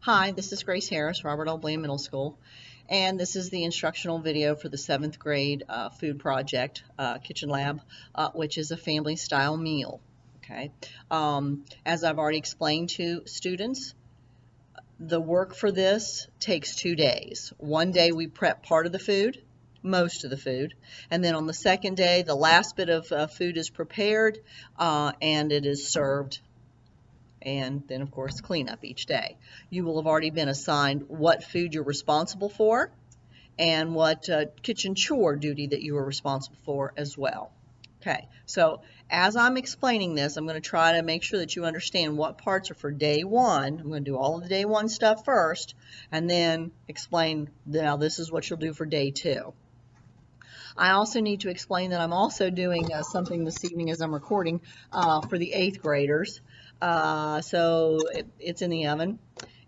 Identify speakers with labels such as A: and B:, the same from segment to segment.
A: Hi, this is Grace Harris, Robert L. Bland Middle School, and this is the instructional video for the 7th grade food project, Kitchen Lab, which is a family-style meal. Okay, as I've already explained to students, the work for this takes 2 days. One day we prep part of the food, most of the food, and then on the second day, the last bit of food is prepared and it is served. And then, of course, cleanup each day. You will have already been assigned what food you're responsible for and what kitchen chore duty that you are responsible for as well. Okay, so as I'm explaining this, I'm going to try to make sure that you understand what parts are for day one. I'm going to do all of the day one stuff first and then explain, now this is what you'll do for day two. I also need to explain that I'm also doing something this evening as I'm recording for the 8th graders. So it's in the oven,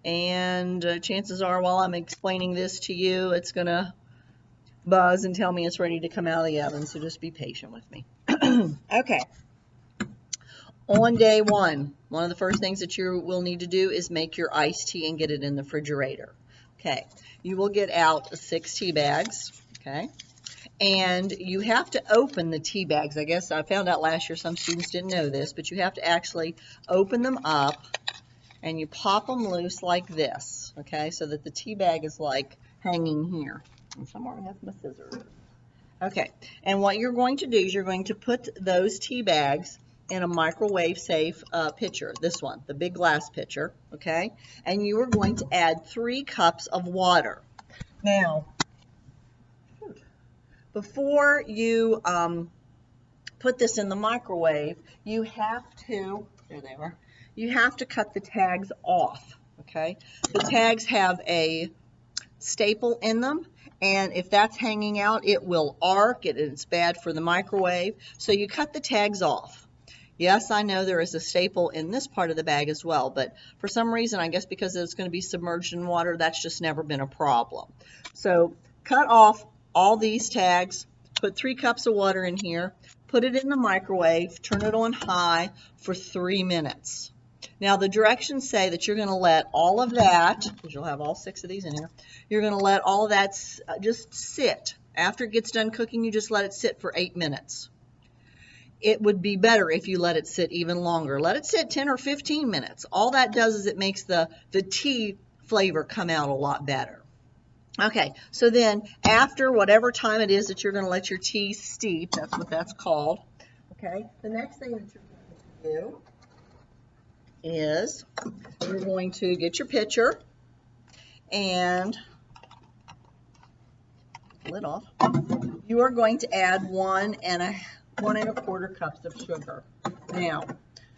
A: and chances are while I'm explaining this to you, it's gonna buzz and tell me it's ready to come out of the oven, so just be patient with me. Okay, on day one of the first things that you will need to do is make your iced tea and get it in the refrigerator. Okay, you will get out 6 tea bags. Okay, and you have to open the tea bags. I guess I found out last year some students didn't know this, but you have to actually open them up and you pop them loose like this, okay, so that the tea bag is like hanging here. And somewhere I have my scissors. Okay, and what you're going to do is you're going to put those tea bags in a microwave safe pitcher, this one, the big glass pitcher, okay, and you are going to add 3 cups of water. Now, before you put this in the microwave, you have to, there they are, you have to cut the tags off, okay? The tags have a staple in them, and if that's hanging out, it will arc, it's bad for the microwave, so you cut the tags off. Yes, I know there is a staple in this part of the bag as well, but for some reason, I guess because it's going to be submerged in water, that's just never been a problem. So cut off all these tags, put 3 cups of water in here, put it in the microwave, turn it on high for 3 minutes. Now the directions say that you're going to let all of that, because you'll have all 6 of these in here, you're going to let all of that just sit. After it gets done cooking, you just let it sit for 8 minutes. It would be better if you let it sit even longer. Let it sit 10 or 15 minutes. All that does is it makes the tea flavor come out a lot better. Okay, so then after whatever time it is that you're going to let your tea steep, that's what that's called, okay, the next thing that you're going to do is you're going to get your pitcher and lid off. You are going to add 1 1¼ cups of sugar. Now,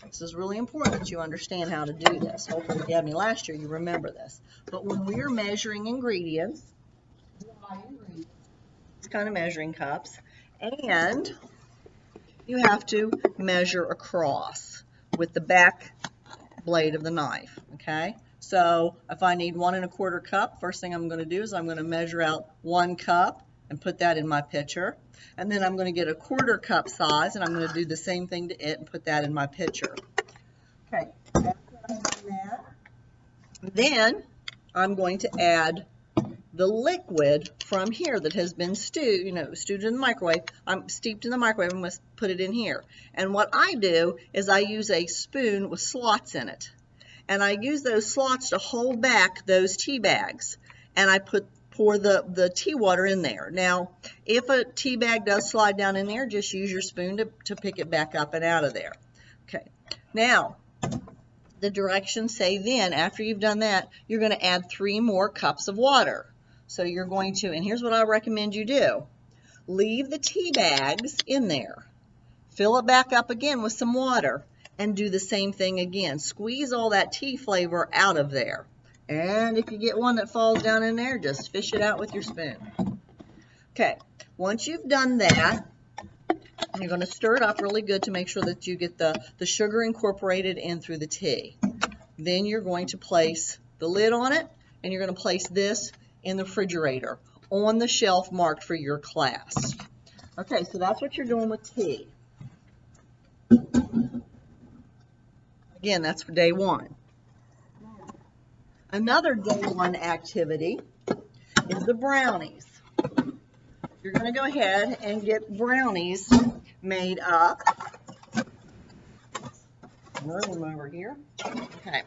A: this is really important that you understand how to do this. Hopefully, if you had me last year, you remember this. But when we are measuring ingredients, these kind of measuring cups, and you have to measure across with the back blade of the knife, okay? So if I need 1 1/4 cup, first thing I'm going to do is I'm going to measure out 1 cup and put that in my pitcher. And then I'm going to get a 1/4 cup size, and I'm going to do the same thing to it and put that in my pitcher. Okay, after I've done that, then I'm going to add the liquid from here that has been stewed in the microwave. I'm steeped in the microwave. I'm going to put it in here. And what I do is I use a spoon with slots in it. And I use those slots to hold back those tea bags. And I pour the tea water in there. Now, if a tea bag does slide down in there, just use your spoon to pick it back up and out of there. Okay. Now, the directions say then, after you've done that, you're going to add 3 more cups of water. So you're going to, and here's what I recommend you do. Leave the tea bags in there. Fill it back up again with some water and do the same thing again. Squeeze all that tea flavor out of there. And if you get one that falls down in there, just fish it out with your spoon. Okay, once you've done that, you're going to stir it up really good to make sure that you get the sugar incorporated in through the tea. Then you're going to place the lid on it, and you're going to place this in the refrigerator on the shelf marked for your class. Okay, so that's what you're doing with tea. Again, that's for day one. Another day one activity is the brownies. You're going to go ahead and get brownies made up. Move them over here. Okay.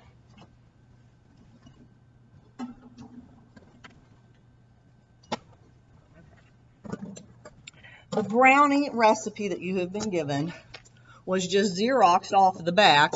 A: The brownie recipe that you have been given was just Xeroxed off the back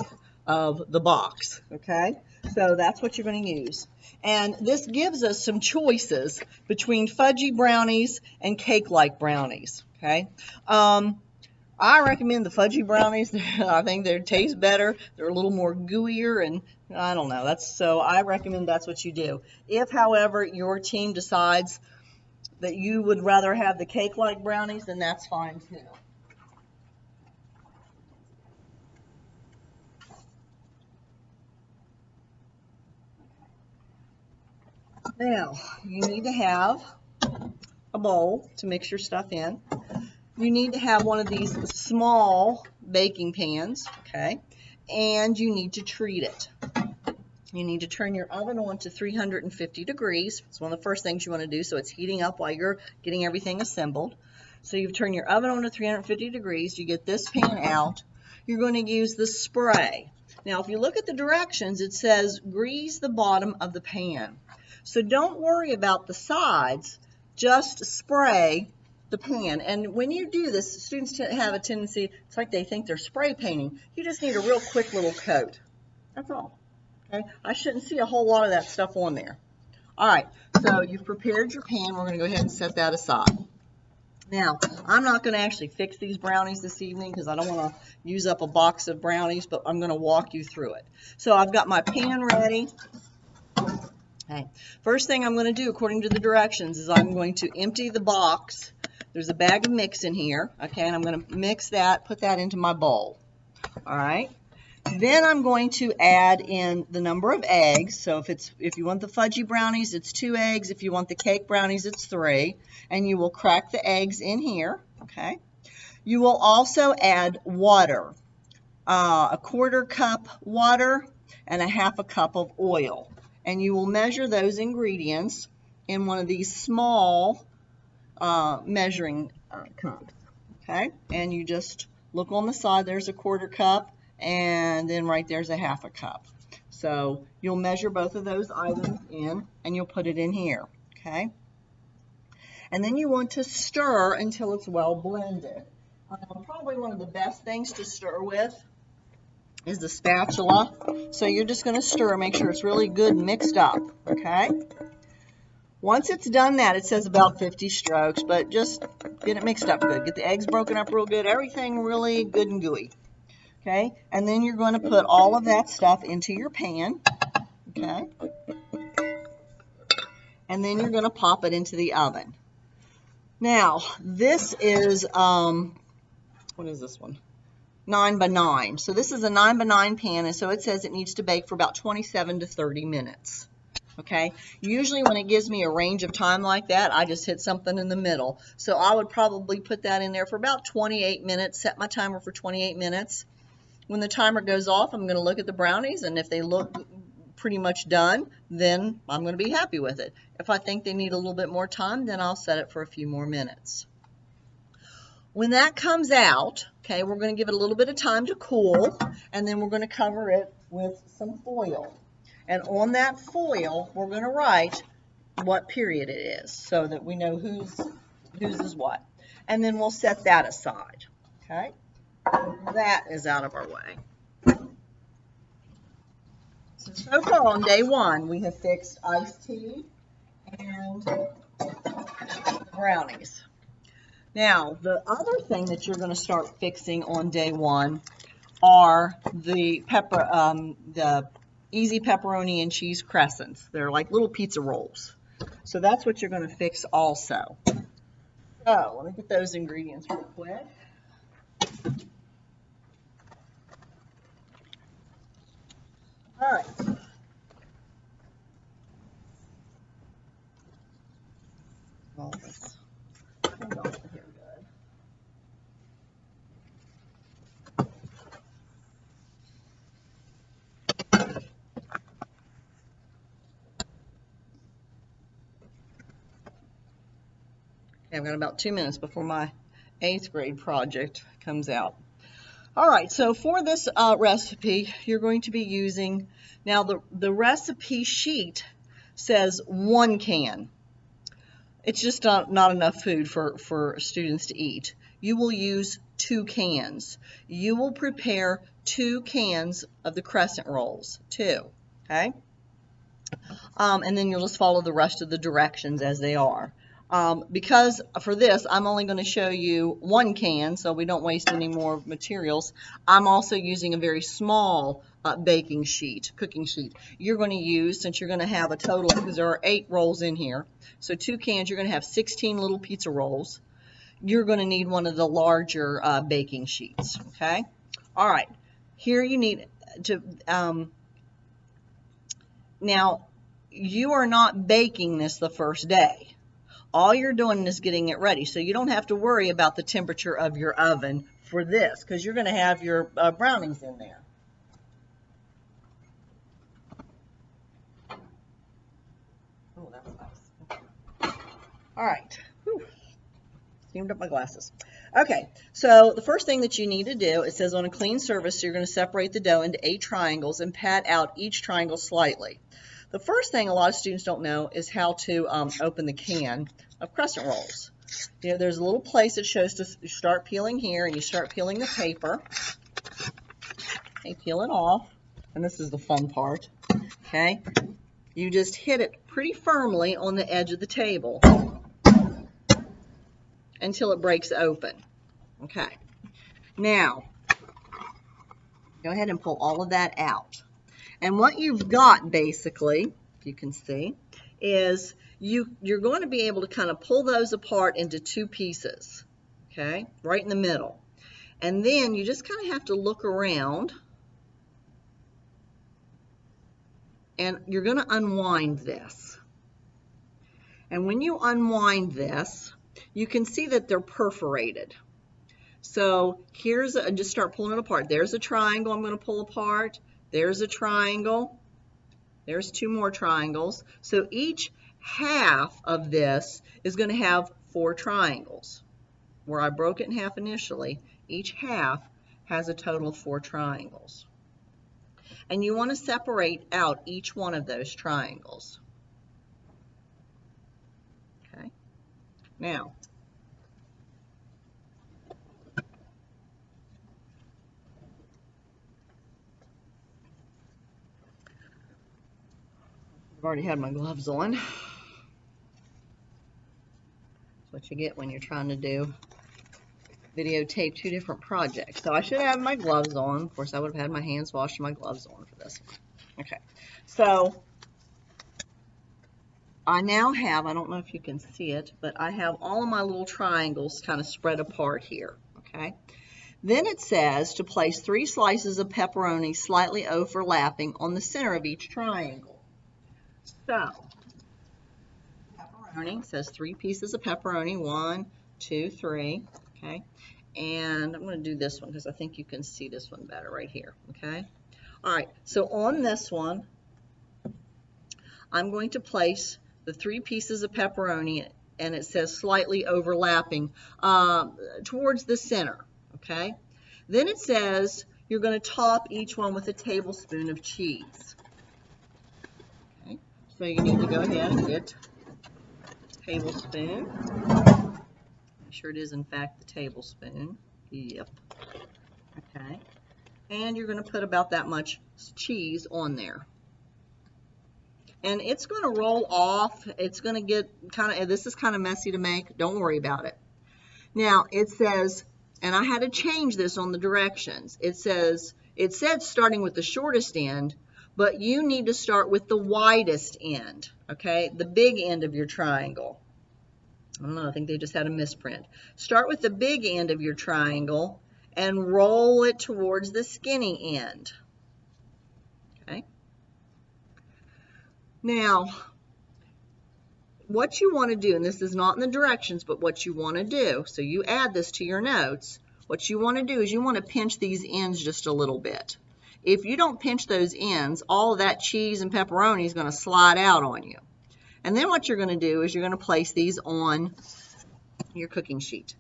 A: of the box, okay? So that's what you're going to use. And this gives us some choices between fudgy brownies and cake-like brownies, okay? I recommend the fudgy brownies. I think they taste better. They're a little more gooier, and I don't know. So I recommend that's what you do. If, however, your team decides that you would rather have the cake-like brownies, then that's fine too. Now, you need to have a bowl to mix your stuff in. You need to have one of these small baking pans, okay? And you need to treat it. You need to turn your oven on to 350 degrees. It's one of the first things you want to do, so it's heating up while you're getting everything assembled. So you turn your oven on to 350 degrees. You get this pan out. You're going to use the spray. Now, if you look at the directions, it says grease the bottom of the pan. So don't worry about the sides. Just spray the pan. And when you do this, students have a tendency, it's like they think they're spray painting. You just need a real quick little coat. That's all. Okay? I shouldn't see a whole lot of that stuff on there. All right, so you've prepared your pan. We're going to go ahead and set that aside. Now, I'm not going to actually fix these brownies this evening because I don't want to use up a box of brownies, but I'm going to walk you through it. So I've got my pan ready. Okay. First thing I'm going to do, according to the directions, is I'm going to empty the box. There's a bag of mix in here, okay, and I'm going to mix that, put that into my bowl. All right. Then I'm going to add in the number of eggs. So if you want the fudgy brownies, it's 2 eggs. If you want the cake brownies, it's 3. And you will crack the eggs in here, okay? You will also add water, a 1/4 cup water and a 1/2 cup of oil. And you will measure those ingredients in one of these small measuring cups, okay? And you just look on the side, there's a 1/4 cup, and then right there's a 1/2 cup. So you'll measure both of those items in, and you'll put it in here, okay? And then you want to stir until it's well blended. Probably one of the best things to stir with is the spatula. So you're just going to stir, make sure it's really good mixed up, okay? Once it's done that, it says about 50 strokes, but just get it mixed up good. Get the eggs broken up real good, everything really good and gooey. Okay, and then you're going to put all of that stuff into your pan, okay, and then you're going to pop it into the oven. Now, this is, what is this one? 9 by 9. So this is a 9 by 9 pan, and so it says it needs to bake for about 27 to 30 minutes. Okay, usually when it gives me a range of time like that, I just hit something in the middle. So I would probably put that in there for about 28 minutes, set my timer for 28 minutes. When the timer goes off, I'm going to look at the brownies, and if they look pretty much done, then I'm going to be happy with it. If I think they need a little bit more time, then I'll set it for a few more minutes. When that comes out, okay, we're going to give it a little bit of time to cool, and then we're going to cover it with some foil. And on that foil, we're going to write what period it is so that we know whose is what. And then we'll set that aside, okay? That is out of our way. So far on day one, we have fixed iced tea and brownies. Now, the other thing that you're going to start fixing on day one are the easy pepperoni and cheese crescents. They're like little pizza rolls. So that's what you're going to fix also. So let me get those ingredients real quick. All right. All this. Hold on here, good. I've got about 2 minutes before my 8th grade project comes out. All right, so for this recipe, you're going to be using, now the recipe sheet says 1 can. It's just not enough food for students to eat. You will use 2 cans. You will prepare 2 cans of the crescent rolls, 2, okay? And then you'll just follow the rest of the directions as they are. Because for this, I'm only going to show you 1 can, so we don't waste any more materials. I'm also using a very small cooking sheet. You're going to use, since you're going to have a total, because there are 8 rolls in here, so 2 cans, you're going to have 16 little pizza rolls. You're going to need one of the larger baking sheets, okay? All right, here you need to, now, you are not baking this the first day. All you're doing is getting it ready, so you don't have to worry about the temperature of your oven for this, because you're going to have your brownies in there. Oh, that was nice. All right. Whew. Steamed up my glasses. Okay, so the first thing that you need to do, it says on a clean surface, you're going to separate the dough into 8 triangles and pat out each triangle slightly. The first thing a lot of students don't know is how to open the can of crescent rolls. You know, there's a little place that shows to start peeling here, and you start peeling the paper. Okay, peel it off, and this is the fun part. Okay, you just hit it pretty firmly on the edge of the table until it breaks open. Okay, now go ahead and pull all of that out. And what you've got, basically, if you can see, is you're going to be able to kind of pull those apart into 2 pieces, okay, right in the middle. And then you just kind of have to look around, and you're going to unwind this. And when you unwind this, you can see that they're perforated. So here's just start pulling it apart. There's a triangle I'm going to pull apart. There's a triangle. There's 2 more triangles. So each half of this is going to have 4 triangles. Where I broke it in half initially, each half has a total of 4 triangles. And you want to separate out each one of those triangles. Okay. Now, I've already had my gloves on. That's what you get when you're trying to videotape 2 different projects. So I should have my gloves on. Of course, I would have had my hands washed and my gloves on for this one. Okay, so I now have, I don't know if you can see it, but I have all of my little triangles kind of spread apart here, okay? Then it says to place 3 slices of pepperoni slightly overlapping on the center of each triangle. So, pepperoni says 3 pieces of pepperoni, 1, 2, 3, okay? And I'm going to do this one because I think you can see this one better right here, okay? All right, so on this one, I'm going to place the 3 pieces of pepperoni, and it says slightly overlapping towards the center, okay? Then it says you're going to top each one with a tablespoon of cheese. Okay, so you need to go ahead and get a tablespoon. Make sure it is in fact the tablespoon. Yep. Okay, and you're going to put about that much cheese on there. And it's going to roll off. It's going to get kind of, this is kind of messy to make. Don't worry about it. Now, it says, and I had to change this on the directions. It said starting with the shortest end, but you need to start with the widest end, okay? The big end of your triangle. I don't know, I think they just had a misprint. Start with the big end of your triangle and roll it towards the skinny end, okay? Now, what you want to do, and this is not in the directions, but what you want to do, so you add this to your notes, what you want to do is you want to pinch these ends just a little bit. If you don't pinch those ends, all of that cheese and pepperoni is going to slide out on you. And then what you're going to do is you're going to place these on your cooking sheet.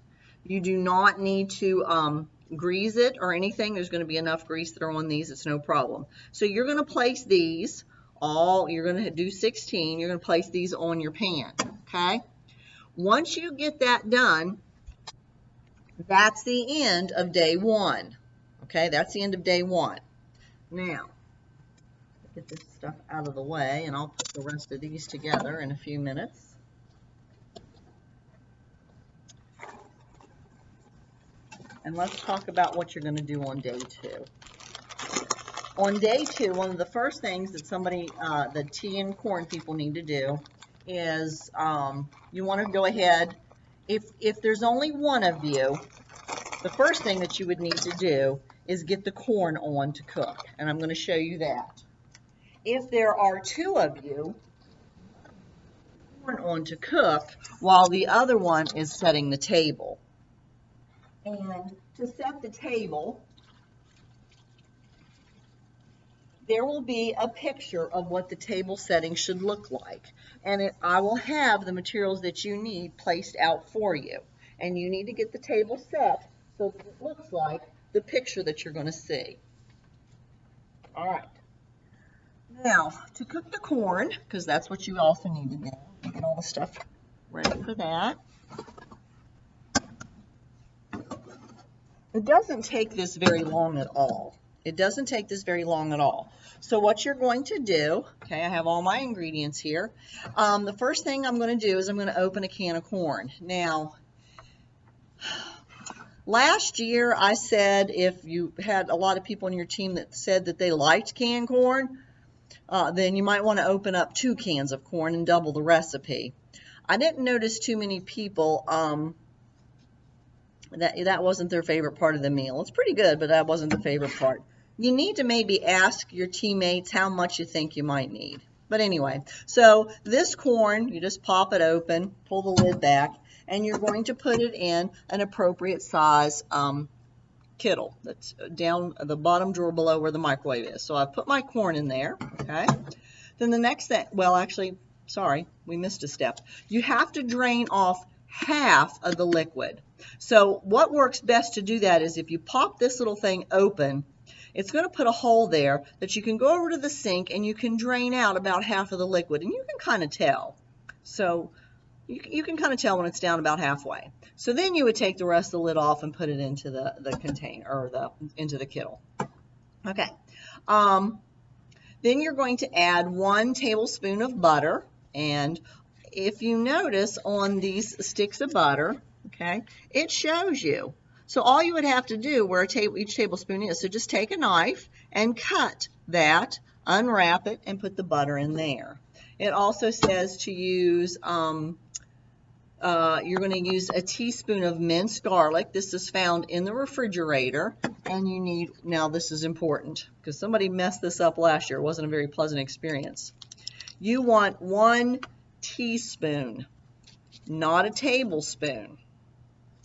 A: You do not need to grease it or anything. There's going to be enough grease that are on these. It's no problem. So you're going to place these you're going to do 16. You're going to place these on your pan, okay? Once you get that done, that's the end of day 1, okay? That's the end of day 1. Now, get this stuff out of the way, and I'll put the rest of these together in a few minutes. And let's talk about what you're going to do on day 2. On day 2, one of the first things that the tea and corn people need to do is you want to go ahead, if there's only one of you, the first thing that you would need to do is get the corn on to cook. And I'm going to show you that. If there are 2 of you, corn on to cook while the other one is setting the table. And to set the table, there will be a picture of what the table setting should look like. And I will have the materials that you need placed out for you. And you need to get the table set so that it looks like the picture that you're going to see. All right. Now, to cook the corn, because that's what you also need to do, get all the stuff ready for that. It doesn't take this very long at all. It doesn't take this very long at all. So what you're going to do, okay, I have all my ingredients here. The first thing I'm going to do is I'm going to open a can of corn. Now, last year I said if you had a lot of people on your team that said that they liked canned corn, then you might want to open up 2 cans of corn and double the recipe. I didn't notice too many people that wasn't their favorite part of the meal. It's pretty good, but that wasn't the favorite part. You need to maybe ask your teammates how much you think you might need. But anyway, so this corn, you just pop it open, pull the lid back, and you're going to put it in an appropriate size kettle that's down the bottom drawer below where the microwave is. So I put my corn in there, okay? Then the next thing, well, actually, sorry, we missed a step. You have to drain off half of the liquid. So what works best to do that is if you pop this little thing open, it's going to put a hole there that you can go over to the sink and you can drain out about half of the liquid, and you can kind of tell. So you can kind of tell when it's down about halfway. So then you would take the rest of the lid off and put it into the container or into the kettle. Okay. Then you're going to add 1 tablespoon of butter, and if you notice on these sticks of butter, okay, it shows you. So all you would have to do where each tablespoon is, so just take a knife and cut that, unwrap it, and put the butter in there. It also says to use, you're going to use a teaspoon of minced garlic. This is found in the refrigerator, and you need, now this is important, because somebody messed this up last year. It wasn't a very pleasant experience. You want 1 teaspoon, not a tablespoon.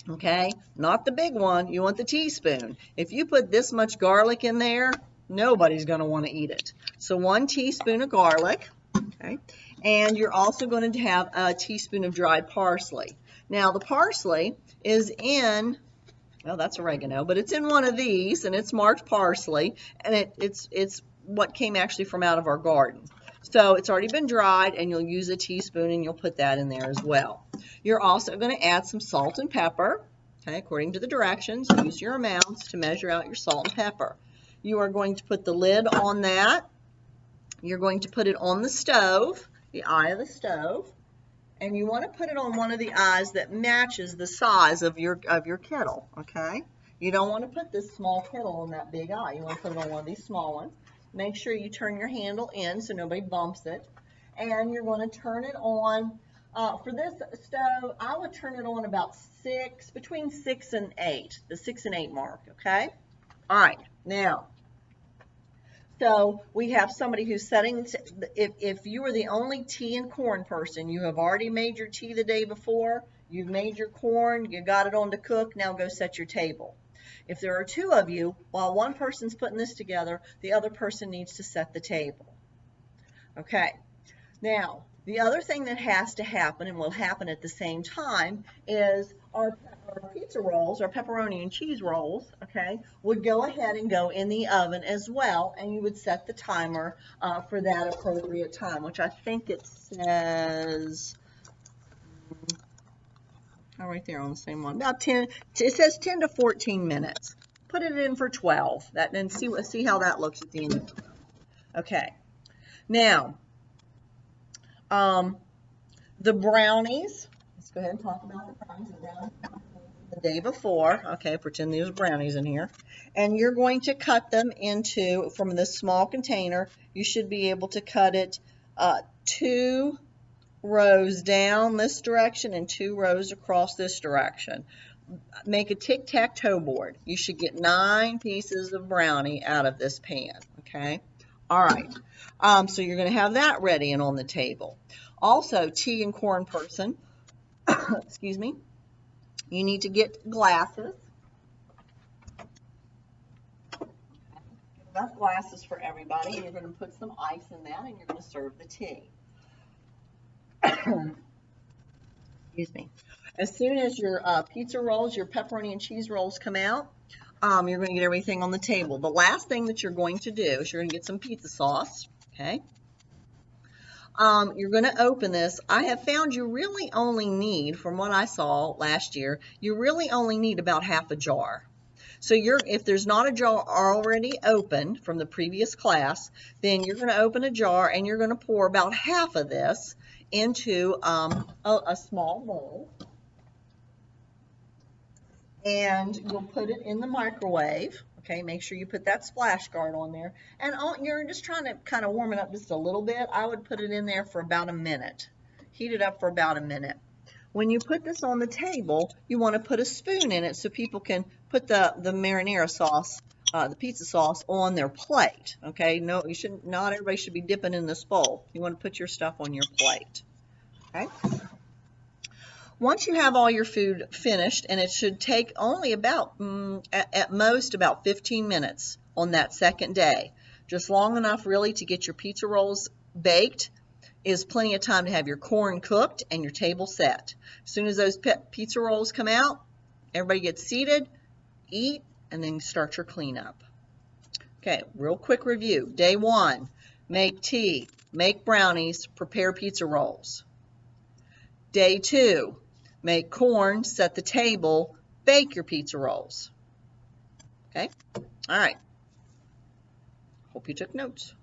A: Okay, not the big one, you want the teaspoon. If you put this much garlic in there, nobody's going to want to eat it. So 1 teaspoon of garlic, okay, and you're also going to have a teaspoon of dried parsley. Now the parsley is in, well, that's oregano, but it's in one of these, and it's marked parsley, and it's what came actually from out of our garden. So it's already been dried, and you'll use a teaspoon, and you'll put that in there as well. You're also going to add some salt and pepper, okay, according to the directions. Use your amounts to measure out your salt and pepper. You are going to put the lid on that. You're going to put it on the stove, the eye of the stove, and you want to put it on one of the eyes that matches the size of your kettle, okay? You don't want to put this small kettle on that big eye. You want to put it on one of these small ones. Make sure you turn your handle in so nobody bumps it. And you're going to turn it on. For this stove, I would turn it on about between 6 and 8, the 6 and 8 mark, okay? All right, now, so we have somebody who's setting, if you are the only tea and corn person, you have already made your tea the day before, you've made your corn, you got it on to cook, now go set your table. If there are 2 of you, while one person's putting this together, the other person needs to set the table. Okay, now The other thing that has to happen and will happen at the same time is our pizza rolls, our pepperoni and cheese rolls, okay, would go ahead and go in the oven as well, and you would set the timer for that appropriate time, which I think it says, oh, right there on the same one, about 10, it says 10 to 14 minutes. Put it in for 12, that, and see how that looks at the end. Okay, now, the brownies, let's go ahead and talk about the brownies. The day before, okay, pretend there's brownies in here, and you're going to cut them into, from this small container, you should be able to cut it 2 rows down this direction and 2 rows across this direction. Make a tic-tac-toe board. You should get 9 pieces of brownie out of this pan, okay? All right, so you're going to have that ready and on the table. Also, tea and corn person, excuse me, you need to get glasses. Enough glasses for everybody. You're going to put some ice in that and you're going to serve the tea. Excuse me. As soon as your pizza rolls, your pepperoni and cheese rolls come out, you're going to get everything on the table. The last thing that you're going to do is you're going to get some pizza sauce, okay? You're going to open this. I have found you really only need, from what I saw last year, you really only need about half a jar. So if there's not a jar already open from the previous class, then you're going to open a jar and you're going to pour about half of this into a small bowl. And you'll put it in the microwave. Okay, make sure you put that splash guard on there. And you're just trying to kind of warm it up just a little bit. I would put it in there for about a minute. Heat it up for about a minute. When you put this on the table, you want to put a spoon in it so people can put the marinara sauce, the pizza sauce, on their plate. Okay, no, you shouldn't. Not everybody should be dipping in this bowl. You want to put your stuff on your plate. Okay. Once you have all your food finished, and it should take only about, at most, about 15 minutes on that second day, just long enough really to get your pizza rolls baked, is plenty of time to have your corn cooked and your table set. As soon as those pizza rolls come out, everybody gets seated, eat, and then start your cleanup. Okay, real quick review. Day 1, make tea, make brownies, prepare pizza rolls. Day 2, make corn, set the table, bake your pizza rolls. Okay? All right. Hope you took notes.